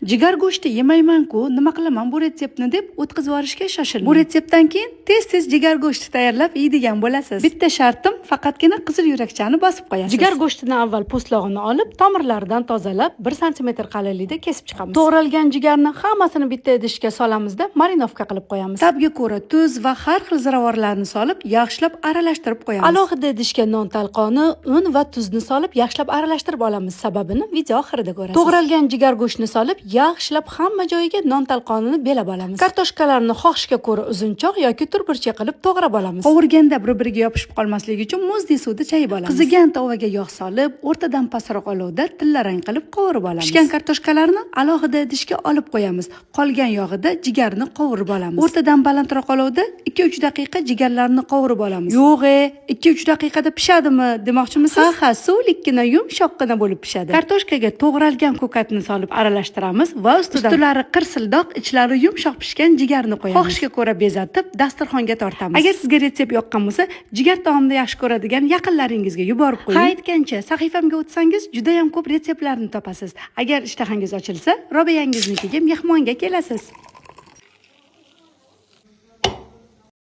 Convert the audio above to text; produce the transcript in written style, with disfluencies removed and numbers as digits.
Jigar go'shti yemayman-ku, nima qilaman bu retseptni deb o'tkazib yuborishga shoshilmang. Bu retseptdan keyin tez-tez jigar go'shti tayyorlab yeydigan bo'lasiz. Bitta shartim faqatgina qizil yurakchani bosib qo'yasiz. Jigar go'shtini avval po'stlog'ini olib, tomirlaridan tozalab 1 sm qalinlikda kesib chiqamiz. To'g'ralgan jigarni hammasini bitta idishga solamizda marinovka qilib qo'yamiz. Tabga ko'ra tuz va har xil ziravorlarni solib, yaxshilab aralashtirib qo'yamiz. Alohida idishga non talqoni, un va tuzni solib, yaxshilab aralashtirib olamiz. Sababini video oxirida ko'rasiz. To'g'ralgan jigar go'shtini solib, yaxshilab hamma joyiga non talqonini belab olamiz. Kartoshkalarni xohishga ko'ra uzunchoq yoki turburcha qilib to'g'rab olamiz. Qovurganda bir-biriga yopishib qolmasligi uchun muzdek suvda chayib olamiz. Qizigan tovaga yog' solib, o'rtadan pastroq olovda tillarang qilib qovurib olamiz. Pishgan kartoshkalarni alohida idishga olib qo'yamiz. Qolgan yog'ida jigarni qovurib olamiz. O'rtadan balandroq olovda 2-3 daqiqa jigarlarni qovurib olamiz. Yo'q, 2-3 daqiqada pishadimi demoqchimisiz? Ha, suvlikkina, yumshoqqina bo'lib pishadi. Kartoshkaga to'g'ralgan ko'katni solib aralashtiramiz va ustilari qirsildoq, ichlari yumshoq pishgan jigarni qo'yamiz. Xohishga ko'ra bezatib, dasturxonga tortamiz. Agar sizga retsept yoqqan bo'lsa, jigar taomni yaxshi ko'radigan yaqinlaringizga yuborib qo'ying. Ha, aytgancha, sahifamga o'tsangiz, juda ham ko'p retseptlarni topasiz. Agar ishtahangiz ochilsa, Robiyangizni mehmonga kelasiz.